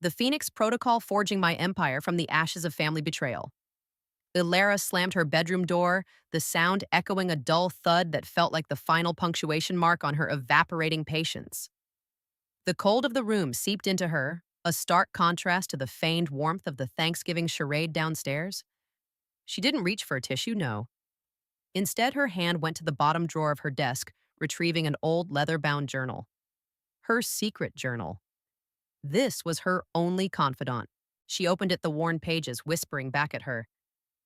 The Phoenix Protocol forging my empire from the ashes of family betrayal. Ilara slammed her bedroom door, the sound echoing a dull thud that felt like the final punctuation mark on her evaporating patience. The cold of the room seeped into her, a stark contrast to the feigned warmth of the Thanksgiving charade downstairs. She didn't reach for a tissue, no. Instead, her hand went to the bottom drawer of her desk, retrieving an old leather-bound journal. Her secret journal. This was her only confidant. She opened it, the worn pages whispering back at her.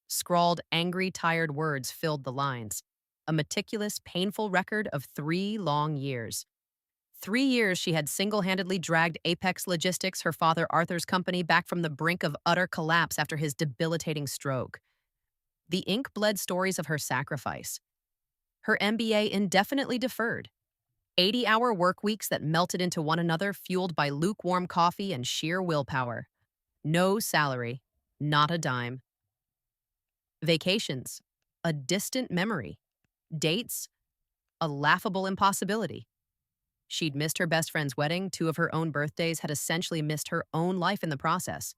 Scrawled, angry, tired words filled the lines. A meticulous, painful record of 3 long years. 3 years she had single-handedly dragged Apex Logistics, her father Arthur's company, back from the brink of utter collapse after his debilitating stroke. The ink bled stories of her sacrifice. Her MBA indefinitely deferred. 80-hour work weeks that melted into one another, fueled by lukewarm coffee and sheer willpower. No salary, not a dime. Vacations, a distant memory. Dates, a laughable impossibility. She'd missed her best friend's wedding, 2 of her own birthdays, had essentially missed her own life in the process.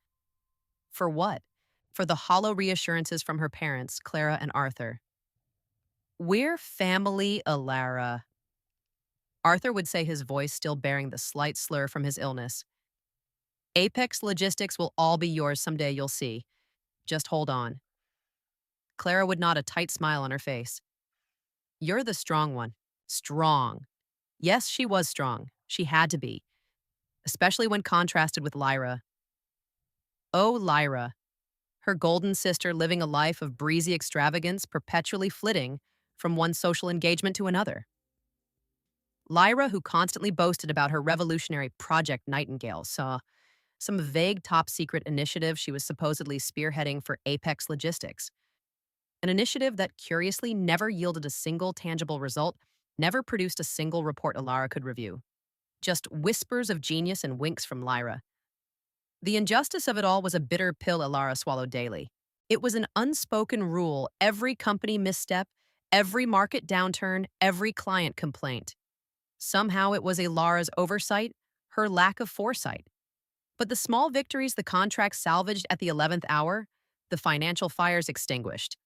For what? For the hollow reassurances from her parents, Clara and Arthur. "We're family, Ilara," Arthur would say, his voice still bearing the slight slur from his illness. "Apex Logistics will all be yours someday, you'll see. Just hold on." Clara would nod, a tight smile on her face. "You're the strong one." Strong. Yes, she was strong. She had to be, especially when contrasted with Lyra. Oh, Lyra. Her golden sister, living a life of breezy extravagance, perpetually flitting from one social engagement to another. Lyra, who constantly boasted about her revolutionary Project Nightingale, saw some vague top-secret initiative she was supposedly spearheading for Apex Logistics. An initiative that curiously never yielded a single tangible result, never produced a single report Ilara could review. Just whispers of genius and winks from Lyra. The injustice of it all was a bitter pill Ilara swallowed daily. It was an unspoken rule: every company misstep, every market downturn, every client complaint. Somehow it was Ilara's oversight, her lack of foresight. But the small victories, the contracts salvaged at the 11th hour, the financial fires extinguished,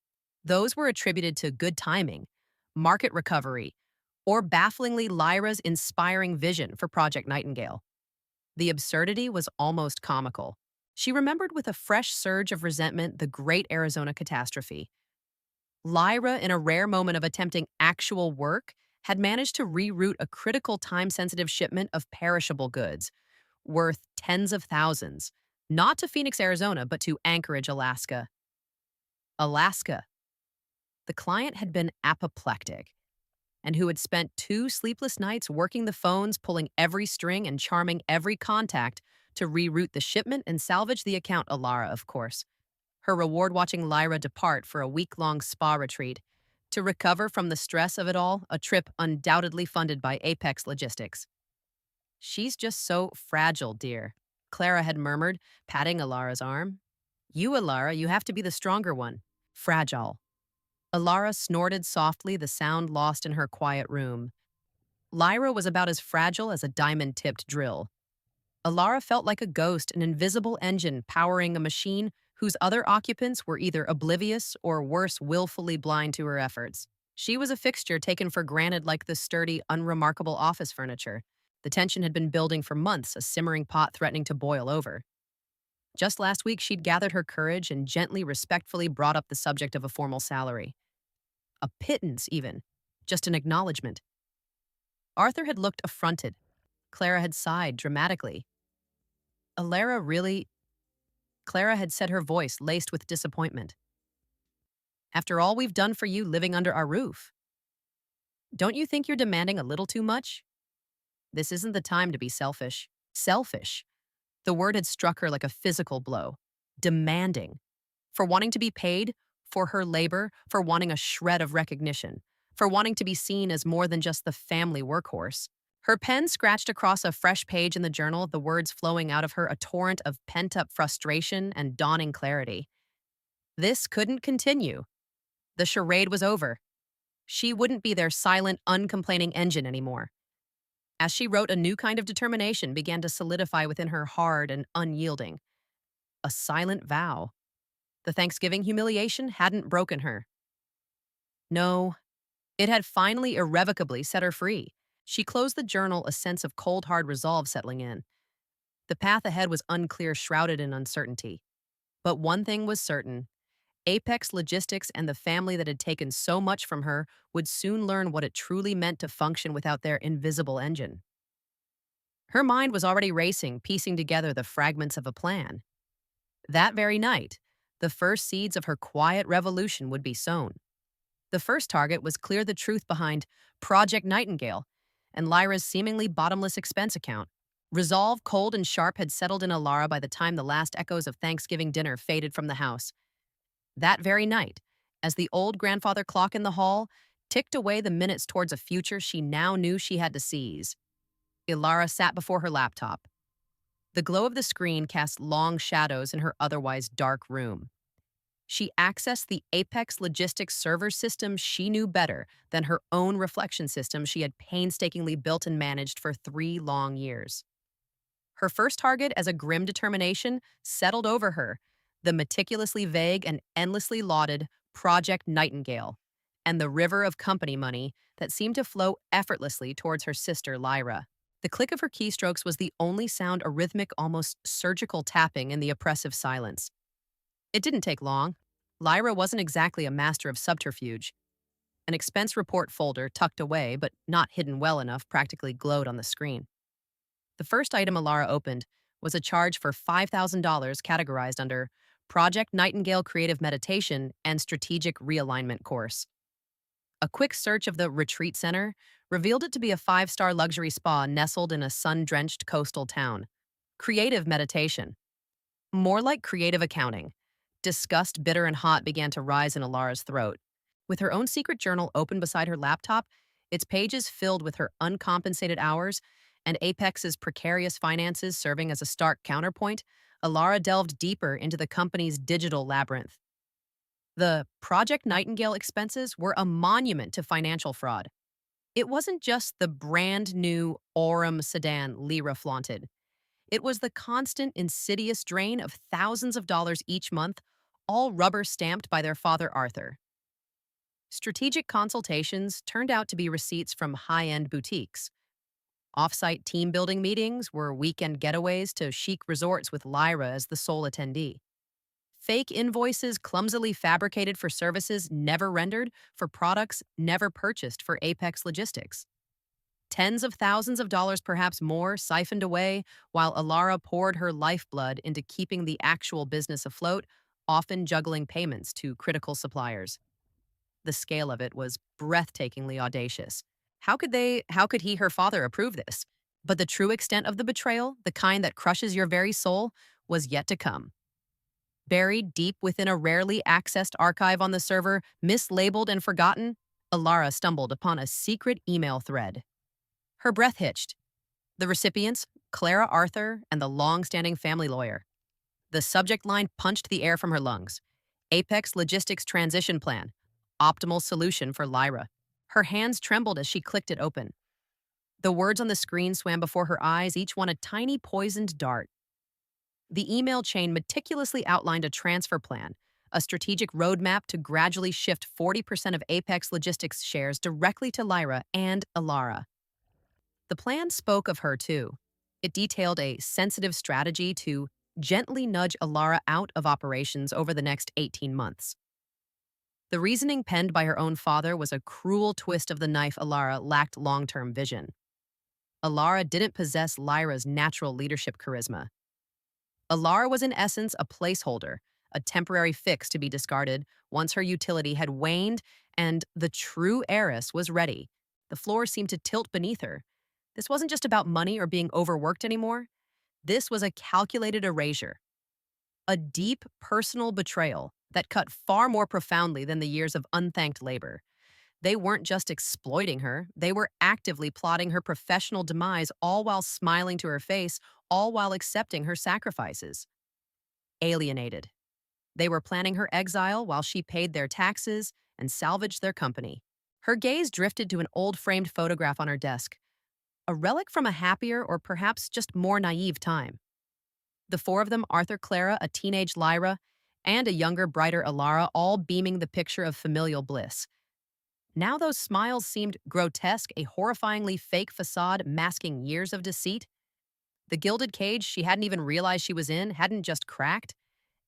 those were attributed to good timing, market recovery, or bafflingly Lyra's inspiring vision for Project Nightingale. The absurdity was almost comical. She remembered with a fresh surge of resentment the Great Arizona Catastrophe. Lyra, in a rare moment of attempting actual work, had managed to reroute a critical time-sensitive shipment of perishable goods, worth tens of thousands, not to Phoenix, Arizona, but to Anchorage, Alaska. Alaska. The client had been apoplectic, and who had spent 2 sleepless nights working the phones, pulling every string and charming every contact to reroute the shipment and salvage the account. Ilara, of course. Her reward, watching Lyra depart for a week-long spa retreat. To recover from the stress of it all, a trip undoubtedly funded by Apex Logistics. "She's just so fragile, dear," Clara had murmured, patting Ilara's arm. "You, Ilara, you have to be the stronger one. Fragile." Ilara snorted softly, the sound lost in her quiet room. Lyra was about as fragile as a diamond-tipped drill. Ilara felt like a ghost, an invisible engine powering a machine whose other occupants were either oblivious or, worse, willfully blind to her efforts. She was a fixture taken for granted, like the sturdy, unremarkable office furniture. The tension had been building for months, a simmering pot threatening to boil over. Just last week, she'd gathered her courage and gently, respectfully brought up the subject of a formal salary. A pittance, even. Just an acknowledgement. Arthur had looked affronted. Clara had sighed dramatically. "Ilara, really?" Clara had said, her voice laced with disappointment. "After all we've done for you living under our roof. Don't you think you're demanding a little too much? This isn't the time to be selfish." Selfish. The word had struck her like a physical blow. Demanding. For wanting to be paid, for her labor, for wanting a shred of recognition, for wanting to be seen as more than just the family workhorse. Her pen scratched across a fresh page in the journal, the words flowing out of her, a torrent of pent-up frustration and dawning clarity. This couldn't continue. The charade was over. She wouldn't be their silent, uncomplaining engine anymore. As she wrote, a new kind of determination began to solidify within her, hard and unyielding. A silent vow. The Thanksgiving humiliation hadn't broken her. No, it had finally irrevocably set her free. She closed the journal, a sense of cold, hard resolve settling in. The path ahead was unclear, shrouded in uncertainty. But one thing was certain: Apex Logistics and the family that had taken so much from her would soon learn what it truly meant to function without their invisible engine. Her mind was already racing, piecing together the fragments of a plan. That very night, the first seeds of her quiet revolution would be sown. The first target was clear the truth behind Project Nightingale and Lyra's seemingly bottomless expense account. Resolve, cold and sharp, had settled in Alara by the time the last echoes of Thanksgiving dinner faded from the house. That very night, as the old grandfather clock in the hall ticked away the minutes towards a future she now knew she had to seize, Ilara sat before her laptop. The glow of the screen cast long shadows in her otherwise dark room. She accessed the Apex Logistics server system she knew better than her own reflection system she had painstakingly built and managed for 3 long years. Her first target, as a grim determination, settled over her: the meticulously vague and endlessly lauded Project Nightingale, and the river of company money that seemed to flow effortlessly towards her sister Lyra. The click of her keystrokes was the only sound, a rhythmic, almost surgical tapping in the oppressive silence. It didn't take long. Lyra wasn't exactly a master of subterfuge. An expense report folder, tucked away but not hidden well enough, practically glowed on the screen. The first item Alara opened was a charge for $5,000 categorized under Project Nightingale Creative Meditation and Strategic Realignment Course. A quick search of the retreat center revealed it to be a 5-star luxury spa nestled in a sun-drenched coastal town. Creative meditation. More like creative accounting. Disgust, bitter and hot, began to rise in Alara's throat. With her own secret journal open beside her laptop, its pages filled with her uncompensated hours and Apex's precarious finances serving as a stark counterpoint, Alara delved deeper into the company's digital labyrinth. The Project Nightingale expenses were a monument to financial fraud. It wasn't just the brand new Aurum sedan Lyra flaunted. It was the constant, insidious drain of thousands of dollars each month, all rubber stamped by their father Arthur. Strategic consultations turned out to be receipts from high-end boutiques. Off-site team-building meetings were weekend getaways to chic resorts with Lyra as the sole attendee. Fake invoices clumsily fabricated for services never rendered, for products never purchased for Apex Logistics. Tens of thousands of dollars, perhaps more, siphoned away while Alara poured her lifeblood into keeping the actual business afloat, often juggling payments to critical suppliers. The scale of it was breathtakingly audacious. How could he, her father, approve this? But the true extent of the betrayal, the kind that crushes your very soul, was yet to come. Buried deep within a rarely accessed archive on the server, mislabeled and forgotten, Alara stumbled upon a secret email thread. Her breath hitched. The recipients, Clara Arthur and the long-standing family lawyer. The subject line punched the air from her lungs. Apex Logistics Transition Plan. Optimal solution for Lyra. Her hands trembled as she clicked it open. The words on the screen swam before her eyes, each one a tiny poisoned dart. The email chain meticulously outlined a transfer plan, a strategic roadmap to gradually shift 40% of Apex Logistics shares directly to Lyra and Alara. The plan spoke of her, too. It detailed a sensitive strategy to gently nudge Alara out of operations over the next 18 months. The reasoning penned by her own father was a cruel twist of the knife. Alara lacked long-term vision. Alara didn't possess Lyra's natural leadership charisma. Alara was in essence a placeholder, a temporary fix to be discarded once her utility had waned and the true heiress was ready. The floor seemed to tilt beneath her. This wasn't just about money or being overworked anymore. This was a calculated erasure, a deep personal betrayal that cut far more profoundly than the years of unthanked labor. They weren't just exploiting her, they were actively plotting her professional demise, all while smiling to her face, all while accepting her sacrifices. Alienated. They were planning her exile while she paid their taxes and salvaged their company. Her gaze drifted to an old framed photograph on her desk. a relic from a happier or perhaps just more naive time. The four of them, Arthur, Clara, a teenage Lyra, and a younger, brighter Alara, all beaming the picture of familial bliss. Now those smiles seemed grotesque, a horrifyingly fake facade masking years of deceit. The gilded cage she hadn't even realized she was in hadn't just cracked.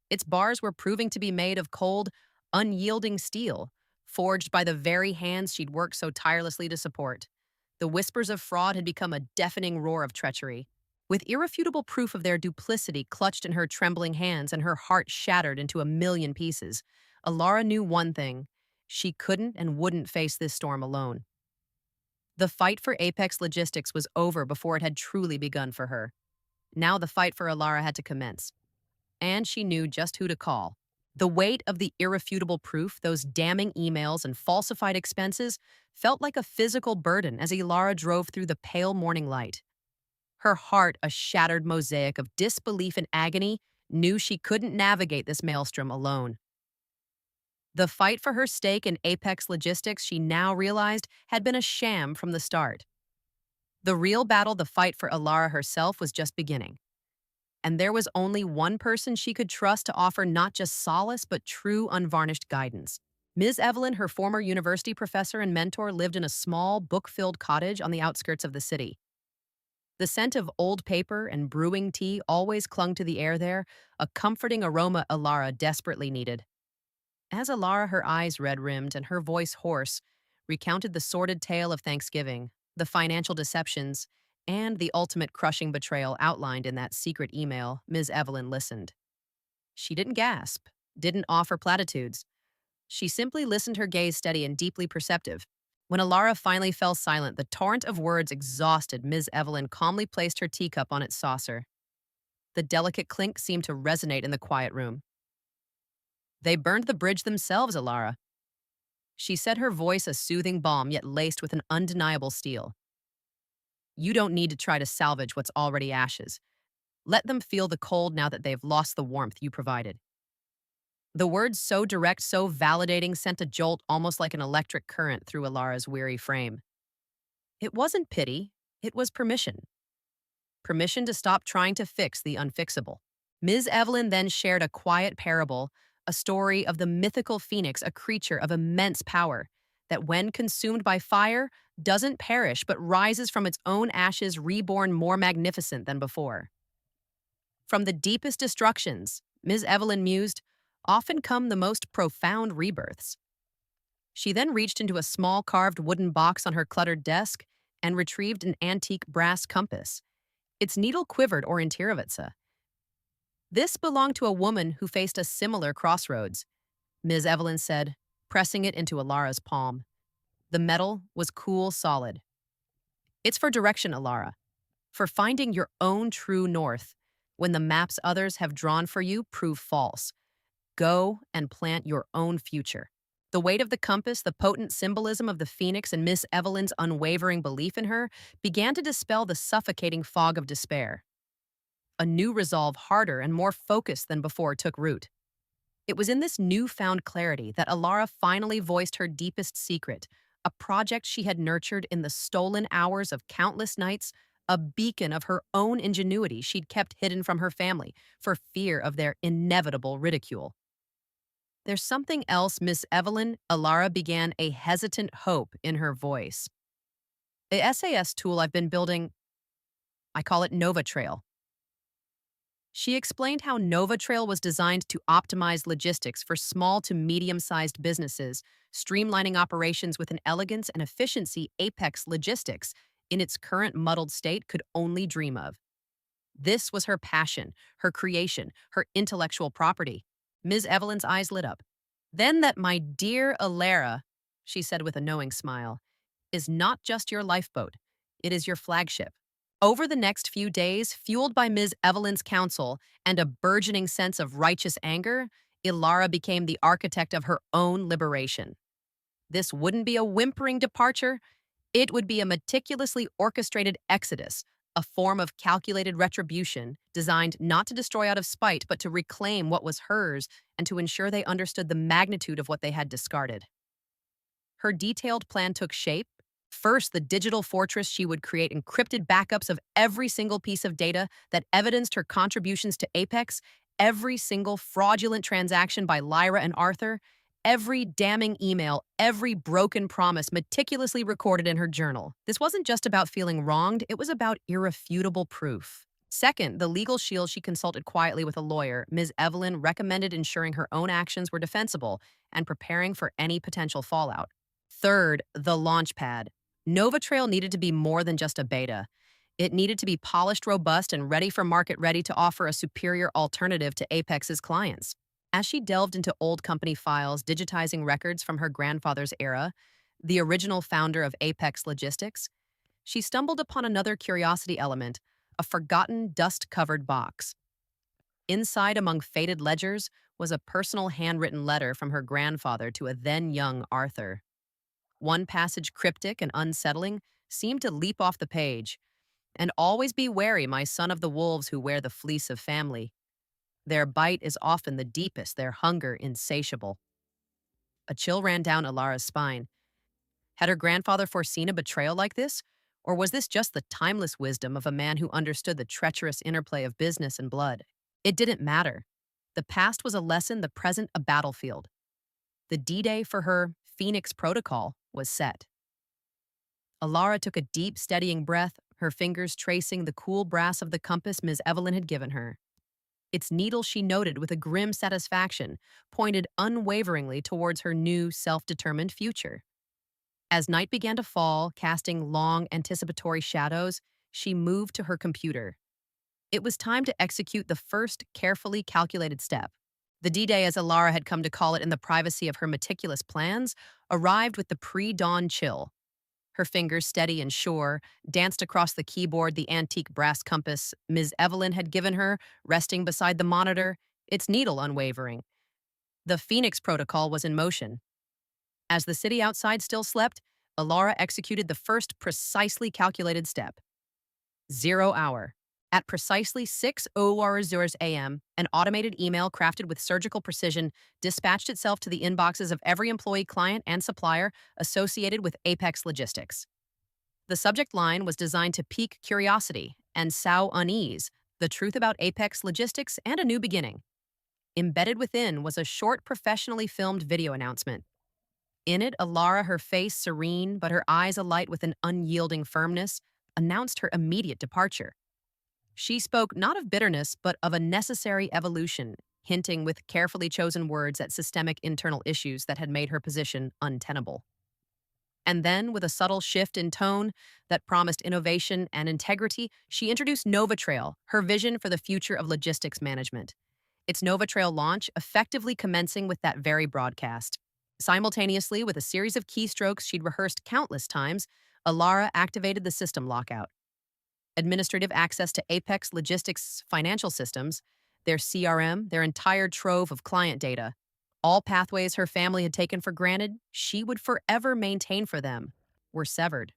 Its bars were proving to be made of cold, unyielding steel, forged by the very hands she'd worked so tirelessly to support. The whispers of fraud had become a deafening roar of treachery. With irrefutable proof of their duplicity clutched in her trembling hands and her heart shattered into a million pieces, Alara knew one thing. She couldn't and wouldn't face this storm alone. The fight for Apex Logistics was over before it had truly begun for her. Now the fight for Alara had to commence, and she knew just who to call. The weight of the irrefutable proof, those damning emails and falsified expenses, felt like a physical burden as Ilara drove through the pale morning light. Her heart, a shattered mosaic of disbelief and agony, knew she couldn't navigate this maelstrom alone. The fight for her stake in Apex Logistics, she now realized, had been a sham from the start. The real battle, the fight for Alara herself, was just beginning. And there was only one person she could trust to offer not just solace, but true, unvarnished guidance. Ms. Evelyn, her former university professor and mentor, lived in a small, book-filled cottage on the outskirts of the city. The scent of old paper and brewing tea always clung to the air there, a comforting aroma Alara desperately needed. As Alara, her eyes red-rimmed and her voice hoarse, recounted the sordid tale of Thanksgiving, the financial deceptions, and the ultimate crushing betrayal outlined in that secret email, Ms. Evelyn listened. She didn't gasp, didn't offer platitudes. She simply listened, her gaze steady and deeply perceptive. When Alara finally fell silent, the torrent of words exhausted, Ms. Evelyn calmly placed her teacup on its saucer. The delicate clink seemed to resonate in the quiet room. They burned the bridge themselves, Alara. She said, her voice a soothing balm yet laced with an undeniable steel. You don't need to try to salvage what's already ashes. Let them feel the cold now that they've lost the warmth you provided. The words, so direct, so validating, sent a jolt almost like an electric current through Alara's weary frame. It wasn't pity, it was permission. Permission to stop trying to fix the unfixable. Ms. Evelyn then shared a quiet parable, a story of the mythical phoenix, a creature of immense power, that when consumed by fire, doesn't perish but rises from its own ashes, reborn more magnificent than before. From the deepest destructions, Ms. Evelyn mused, often come the most profound rebirths. She then reached into a small carved wooden box on her cluttered desk and retrieved an antique brass compass. Its needle quivered Orientirovitsa. This belonged to a woman who faced a similar crossroads, Ms. Evelyn said, pressing it into Alara's palm. The metal was cool, solid. It's for direction, Alara, for finding your own true north when the maps others have drawn for you prove false. Go and plant your own future. The weight of the compass, the potent symbolism of the phoenix, and Miss Evelyn's unwavering belief in her began to dispel the suffocating fog of despair. A new resolve, harder and more focused than before, took root. It was in this newfound clarity that Alara finally voiced her deepest secret, a project she had nurtured in the stolen hours of countless nights, a beacon of her own ingenuity she'd kept hidden from her family for fear of their inevitable ridicule. There's something else, Miss Evelyn, Alara began, a hesitant hope in her voice. The SAS tool I've been building, I call it Nova Trail. She explained how Nova Trail was designed to optimize logistics for small to medium-sized businesses, streamlining operations with an elegance and efficiency Apex Logistics, in its current muddled state, could only dream of. This was her passion, her creation, her intellectual property. Ms. Evelyn's eyes lit up. Then that, my dear Alara, she said with a knowing smile, is not just your lifeboat, it is your flagship. Over the next few days, fueled by Ms. Evelyn's counsel and a burgeoning sense of righteous anger, Ilara became the architect of her own liberation. This wouldn't be a whimpering departure, it would be a meticulously orchestrated exodus, a form of calculated retribution designed not to destroy out of spite, but to reclaim what was hers and to ensure they understood the magnitude of what they had discarded. Her detailed plan took shape, First, the digital fortress, she would create encrypted backups of every single piece of data that evidenced her contributions to Apex, every single fraudulent transaction by Lyra and Arthur, every damning email, every broken promise meticulously recorded in her journal. This wasn't just about feeling wronged, it was about irrefutable proof. Second, the legal shield, she consulted quietly with a lawyer. Ms. Evelyn recommended ensuring her own actions were defensible and preparing for any potential fallout. Third, the launchpad. Nova Trail needed to be more than just a beta. It needed to be polished, robust, and ready for market, ready to offer a superior alternative to Apex's clients. As she delved into old company files, digitizing records from her grandfather's era, the original founder of Apex Logistics, she stumbled upon another curiosity element, a forgotten, dust-covered box. Inside, among faded ledgers, was a personal handwritten letter from her grandfather to a then-young Arthur. One passage, cryptic and unsettling, seemed to leap off the page. "And always be wary, my son, of the wolves who wear the fleece of family. Their bite is often the deepest, their hunger insatiable." A chill ran down Alara's spine. Had her grandfather foreseen a betrayal like this? Or was this just the timeless wisdom of a man who understood the treacherous interplay of business and blood? It didn't matter. The past was a lesson, the present a battlefield. The D-Day for her Phoenix Protocol was set. Alara took a deep, steadying breath, her fingers tracing the cool brass of the compass Ms. Evelyn had given her. Its needle, she noted with a grim satisfaction, pointed unwaveringly towards her new, self-determined future. As night began to fall, casting long, anticipatory shadows, she moved to her computer. It was time to execute the first carefully calculated step. The D-Day, as Alara had come to call it in the privacy of her meticulous plans, arrived with the pre-dawn chill. Her fingers, steady and sure, danced across the keyboard, the antique brass compass Ms. Evelyn had given her, resting beside the monitor, its needle unwavering. The Phoenix Protocol was in motion. As the city outside still slept, Alara executed the first precisely calculated step. 0 hour. At precisely 6:00 a.m., an automated email crafted with surgical precision dispatched itself to the inboxes of every employee, client, and supplier associated with Apex Logistics. The subject line was designed to pique curiosity and sow unease, the truth about Apex Logistics and a new beginning. Embedded within was a short, professionally filmed video announcement. In it, Alara, her face serene but her eyes alight with an unyielding firmness, announced her immediate departure. She spoke not of bitterness, but of a necessary evolution, hinting with carefully chosen words at systemic internal issues that had made her position untenable. And then, with a subtle shift in tone that promised innovation and integrity, she introduced Nova Trail, her vision for the future of logistics management. Its Nova Trail launch effectively commencing with that very broadcast. Simultaneously, with a series of keystrokes she'd rehearsed countless times, Alara activated the system lockout. Administrative access to Apex Logistics financial systems, their CRM, their entire trove of client data. All pathways her family had taken for granted, she would forever maintain for them, were severed.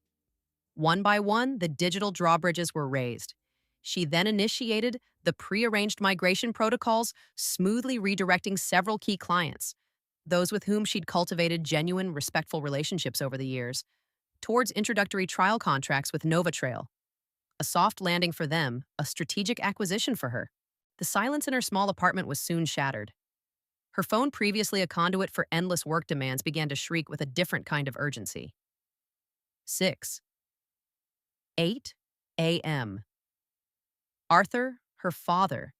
One by one, the digital drawbridges were raised. She then initiated the pre-arranged migration protocols, smoothly redirecting several key clients, those with whom she'd cultivated genuine, respectful relationships over the years, towards introductory trial contracts with Nova Trail. A soft landing for them, a strategic acquisition for her. The silence in her small apartment was soon shattered. Her phone, previously a conduit for endless work demands, began to shriek with a different kind of urgency. 8 a.m. Arthur, her father.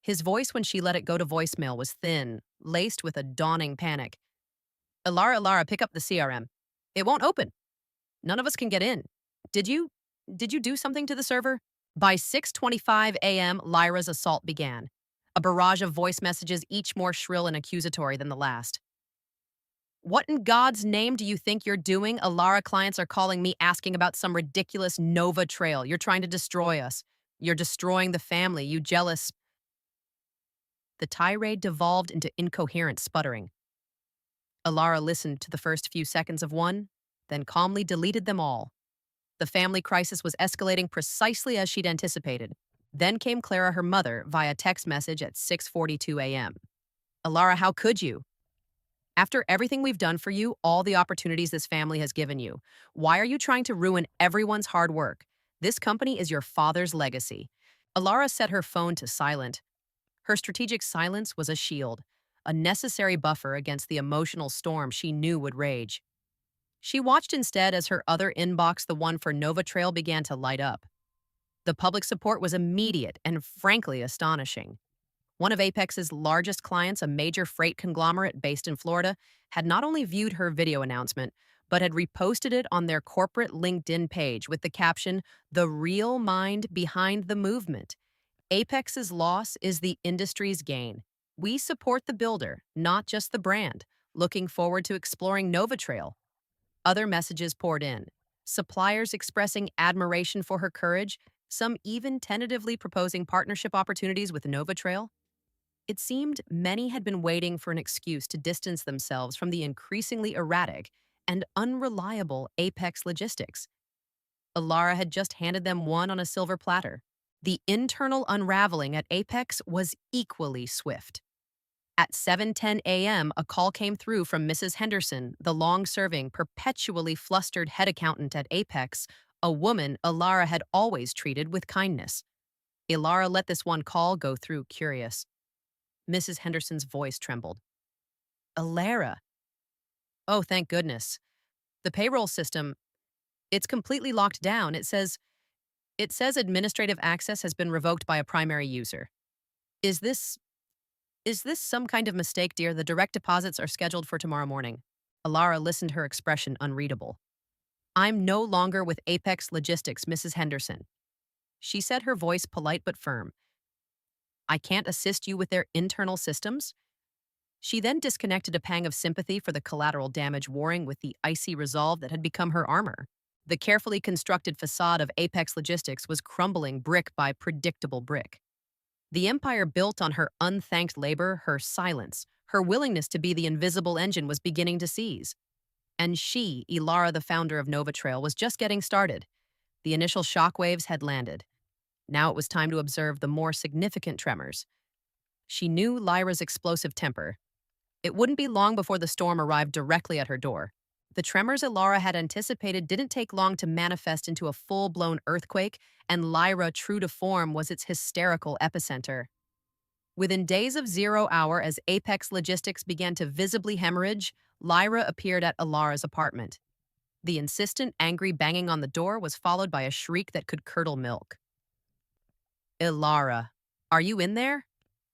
His voice when she let it go to voicemail was thin, laced with a dawning panic. Alara, pick up the CRM. It won't open. None of us can get in. Did you do something to the server? By 6:25 a.m., Lyra's assault began. A barrage of voice messages, each more shrill and accusatory than the last. "What in God's name do you think you're doing? Alara clients are calling me asking about some ridiculous Nova Trail. You're trying to destroy us. You're destroying the family, you jealous." The tirade devolved into incoherent sputtering. Alara listened to the first few seconds of one, then calmly deleted them all. The family crisis was escalating precisely as she'd anticipated. Then came Clara, her mother, via text message at 6:42 a.m. "Alara, how could you?" After everything we've done for you, all the opportunities this family has given you, why are you trying to ruin everyone's hard work? This company is your father's legacy. Alara set her phone to silent. Her strategic silence was a shield, a necessary buffer against the emotional storm she knew would rage. She watched instead as her other inbox, the one for Nova Trail, began to light up. The public support was immediate and frankly astonishing. One of Apex's largest clients, a major freight conglomerate based in Florida, had not only viewed her video announcement, but had reposted it on their corporate LinkedIn page with the caption, "The real mind behind the movement. Apex's loss is the industry's gain. We support the builder, not just the brand. Looking forward to exploring Nova Trail." Other messages poured in, suppliers expressing admiration for her courage, some even tentatively proposing partnership opportunities with Nova Trail. It seemed many had been waiting for an excuse to distance themselves from the increasingly erratic and unreliable Apex logistics. Alara had just handed them one on a silver platter. The internal unraveling at Apex was equally swift. At 7:10 a.m., a call came through from Mrs. Henderson, the long-serving, perpetually flustered head accountant at Apex, a woman Alara had always treated with kindness. Alara let this one call go through curious. Mrs. Henderson's voice trembled. "Alara. Oh, thank goodness. The payroll system, it's completely locked down. It says administrative access has been revoked by a primary user. Is this is this some kind of mistake, dear? The direct deposits are scheduled for tomorrow morning." Alara listened, her expression unreadable. "I'm no longer with Apex Logistics, Mrs. Henderson." She said, her voice polite but firm. "I can't assist you with their internal systems?" She then disconnected, a pang of sympathy for the collateral damage warring with the icy resolve that had become her armor. The carefully constructed facade of Apex Logistics was crumbling brick by predictable brick. The empire built on her unthanked labor, her silence, her willingness to be the invisible engine was beginning to seize. And she, Ilara, the founder of Nova Trail, was just getting started. The initial shockwaves had landed. Now it was time to observe the more significant tremors. She knew Lyra's explosive temper. It wouldn't be long before the storm arrived directly at her door. The tremors Alara had anticipated didn't take long to manifest into a full-blown earthquake, and Lyra, true to form, was its hysterical epicenter. Within days of 0 hour, as Apex Logistics began to visibly hemorrhage, Lyra appeared at Alara's apartment. The insistent, angry banging on the door was followed by a shriek that could curdle milk. "Ilara, are you in there?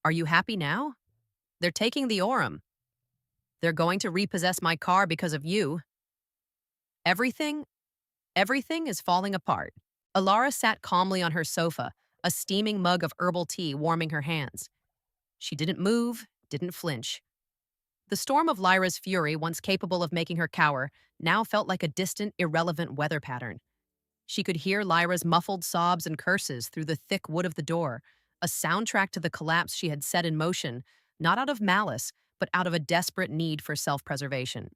Are you happy now? They're taking the Orem. They're going to repossess my car because of you. Everything, everything is falling apart." Alara sat calmly on her sofa, a steaming mug of herbal tea warming her hands. She didn't move, didn't flinch. The storm of Lyra's fury, once capable of making her cower, now felt like a distant, irrelevant weather pattern. She could hear Lyra's muffled sobs and curses through the thick wood of the door, a soundtrack to the collapse she had set in motion, not out of malice, but out of a desperate need for self-preservation.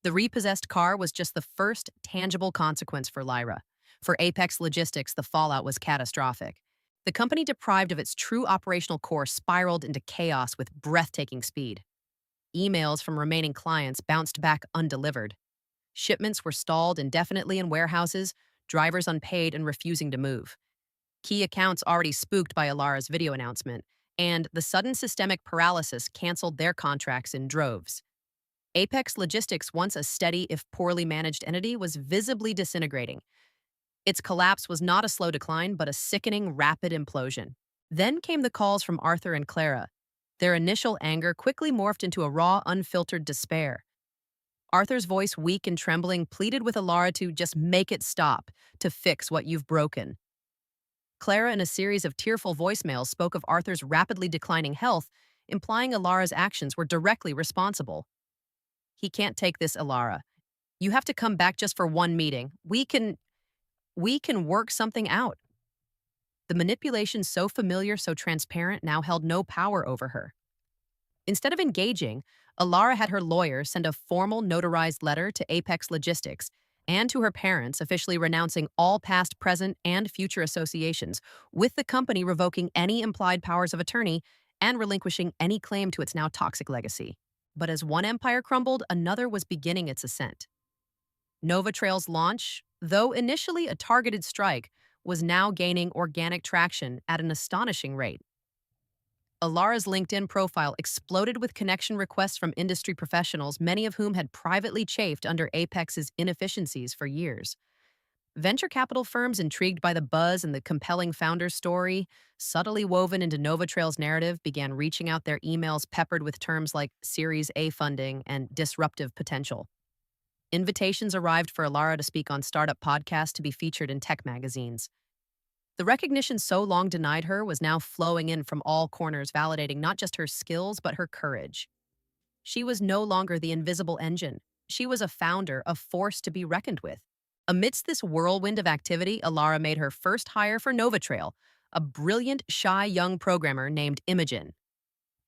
The repossessed car was just the first tangible consequence for Lyra. For Apex Logistics, the fallout was catastrophic. The company, deprived of its true operational core, spiraled into chaos with breathtaking speed. Emails from remaining clients bounced back undelivered. Shipments were stalled indefinitely in warehouses, drivers unpaid and refusing to move. Key accounts already spooked by Alara's video announcement, and the sudden systemic paralysis canceled their contracts in droves. Apex Logistics, once a steady if poorly managed entity, was visibly disintegrating. Its collapse was not a slow decline, but a sickening, rapid implosion. Then came the calls from Arthur and Clara. Their initial anger quickly morphed into a raw, unfiltered despair. Arthur's voice, weak and trembling, pleaded with Alara to just make it stop, to fix what you've broken. Clara, in a series of tearful voicemails, spoke of Arthur's rapidly declining health, implying Alara's actions were directly responsible. "He can't take this, Alara. You have to come back just for one meeting. We can work something out." The manipulation, so familiar, so transparent, now held no power over her. Instead of engaging, Alara had her lawyer send a formal notarized letter to Apex Logistics and to her parents, officially renouncing all past, present, and future associations, with the company revoking any implied powers of attorney and relinquishing any claim to its now toxic legacy. But as one empire crumbled, another was beginning its ascent. Nova Trail's launch, though initially a targeted strike, was now gaining organic traction at an astonishing rate. Alara's LinkedIn profile exploded with connection requests from industry professionals, many of whom had privately chafed under Apex's inefficiencies for years. Venture capital firms intrigued by the buzz and the compelling founder's story, subtly woven into NovaTrail's narrative, began reaching out their emails peppered with terms like Series A funding and disruptive potential. Invitations arrived for Alara to speak on startup podcasts to be featured in tech magazines. The recognition so long denied her was now flowing in from all corners, validating not just her skills, but her courage. She was no longer the invisible engine. She was a founder, a force to be reckoned with. Amidst this whirlwind of activity, Alara made her first hire for NovaTrail, a brilliant, shy young programmer named Imogen.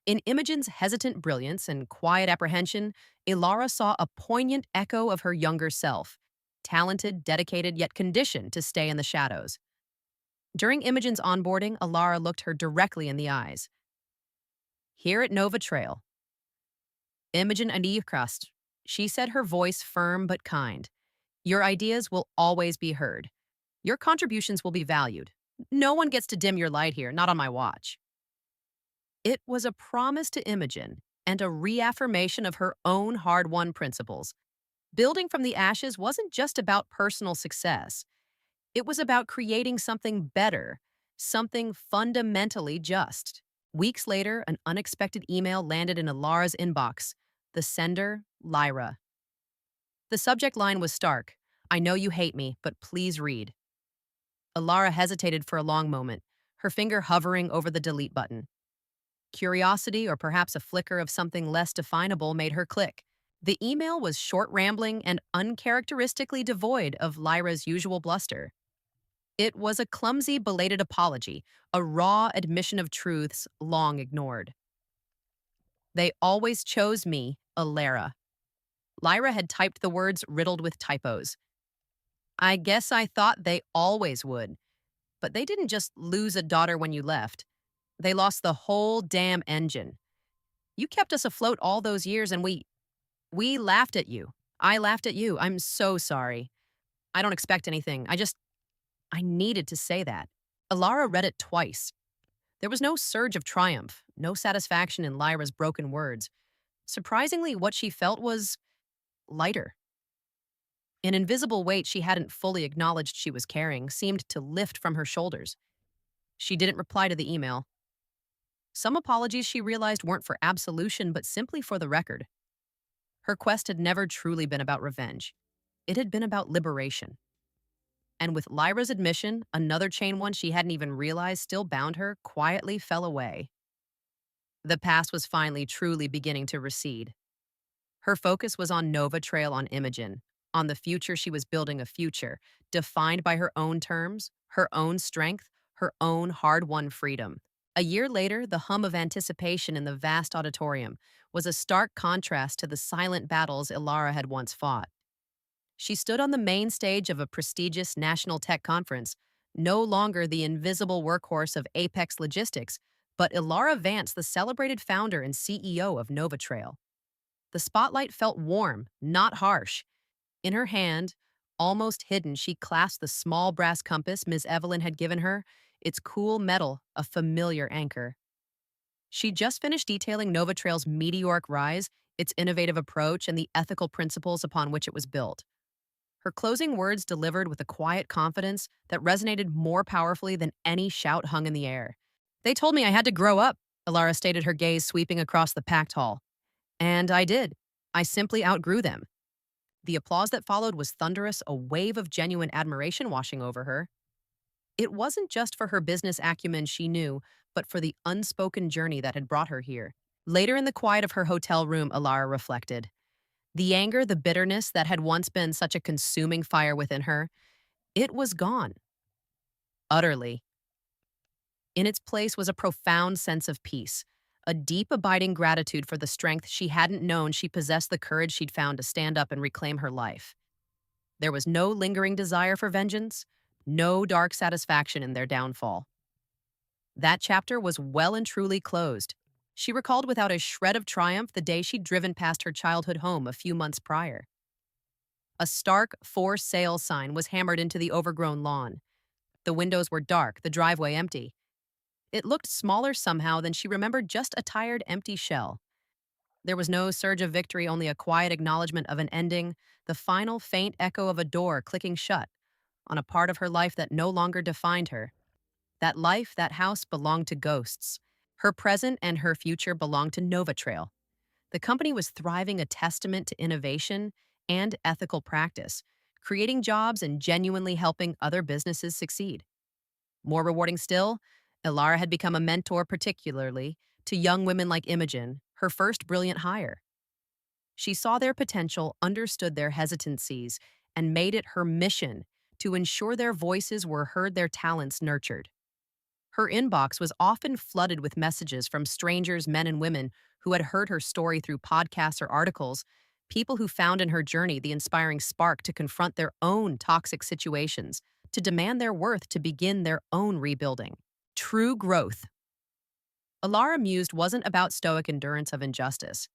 In Imogen's hesitant brilliance and quiet apprehension, Alara saw a poignant echo of her younger self, talented, dedicated, yet conditioned to stay in the shadows. During Imogen's onboarding, Alara looked her directly in the eyes. Here at NovaTrail, Imogen Anikrust, she said, her voice firm but kind. Your ideas will always be heard. Your contributions will be valued. No one gets to dim your light here, not on my watch. It was a promise to Imogen and a reaffirmation of her own hard-won principles. Building from the ashes wasn't just about personal success. It was about creating something better, something fundamentally just. Weeks later, an unexpected email landed in Alara's inbox. The sender, Lyra. The subject line was stark. I know you hate me, but please read. Alara hesitated for a long moment, her finger hovering over the delete button. Curiosity, or perhaps a flicker of something less definable, made her click. The email was short, rambling, and uncharacteristically devoid of Lyra's usual bluster. It was a clumsy, belated apology, a raw admission of truths long ignored. They always chose me, Alara. Lyra had typed the words riddled with typos. I guess I thought they always would. But they didn't just lose a daughter when you left. They lost the whole damn engine. You kept us afloat all those years and we laughed at you. I laughed at you. I'm so sorry. I don't expect anything. I needed to say that. Alara read it twice. There was no surge of triumph, no satisfaction in Lyra's broken words. Surprisingly, what she felt was lighter. An invisible weight she hadn't fully acknowledged she was carrying seemed to lift from her shoulders. She didn't reply to the email. Some apologies she realized weren't for absolution, but simply for the record. Her quest had never truly been about revenge. It had been about liberation. And with Lyra's admission, another chain one she hadn't even realized still bound her quietly fell away. The past was finally truly beginning to recede. Her focus was on Nova Trail, on Imogen, on the future she was building, a future defined by her own terms, her own strength, her own hard-won freedom. A year later, the hum of anticipation in the vast auditorium was a stark contrast to the silent battles Alara had once fought. She stood on the main stage of a prestigious national tech conference, no longer the invisible workhorse of Apex Logistics, but Alara Vance, the celebrated founder and CEO of NovaTrail. The spotlight felt warm, not harsh. In her hand, almost hidden, she clasped the small brass compass Ms. Evelyn had given her, its cool metal a familiar anchor. She'd just finished detailing NovaTrail's meteoric rise, its innovative approach, and the ethical principles upon which it was built. Her closing words delivered with a quiet confidence that resonated more powerfully than any shout hung in the air. They told me I had to grow up, Alara stated, her gaze sweeping across the packed hall. And I did. I simply outgrew them. The applause that followed was thunderous, a wave of genuine admiration washing over her. It wasn't just for her business acumen, she knew, but for the unspoken journey that had brought her here. Later in the quiet of her hotel room, Alara reflected. The anger, the bitterness that had once been such a consuming fire within her, it was gone. Utterly. In its place was a profound sense of peace, a deep, abiding gratitude for the strength she hadn't known she possessed, the courage she'd found to stand up and reclaim her life. There was no lingering desire for vengeance, no dark satisfaction in their downfall. That chapter was well and truly closed. She recalled without a shred of triumph the day she'd driven past her childhood home a few months prior. A stark "for sale" sign was hammered into the overgrown lawn. The windows were dark, the driveway empty. It looked smaller somehow than she remembered, just a tired, empty shell. There was no surge of victory, only a quiet acknowledgement of an ending, the final faint echo of a door clicking shut on a part of her life that no longer defined her. That life, that house belonged to ghosts. Her present and her future belonged to Nova Trail. The company was thriving, a testament to innovation and ethical practice, creating jobs and genuinely helping other businesses succeed. More rewarding still, Ilara had become a mentor, particularly to young women like Imogen, her first brilliant hire. She saw their potential, understood their hesitancies, and made it her mission to ensure their voices were heard, their talents nurtured. Her inbox was often flooded with messages from strangers, men and women, who had heard her story through podcasts or articles, people who found in her journey the inspiring spark to confront their own toxic situations, to demand their worth, to begin their own rebuilding. True growth. Alara mused wasn't about stoic endurance of injustice.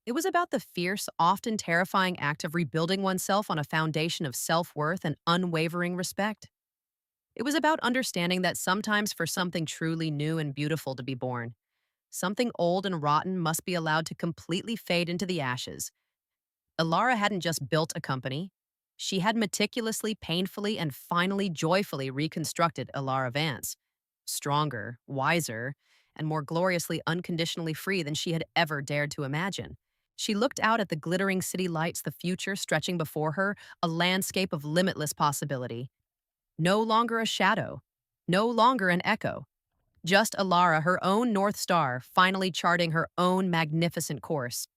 It was about the fierce, often terrifying act of rebuilding oneself on a foundation of self-worth and unwavering respect. It was about understanding that sometimes for something truly new and beautiful to be born, something old and rotten must be allowed to completely fade into the ashes. Ilara hadn't just built a company, she had meticulously, painfully, and finally joyfully reconstructed Ilara Vance. Stronger, wiser, and more gloriously unconditionally free than she had ever dared to imagine. She looked out at the glittering city lights, the future stretching before her, a landscape of limitless possibility. No longer a shadow, no longer an echo. Just Alara, her own North Star, finally charting her own magnificent course.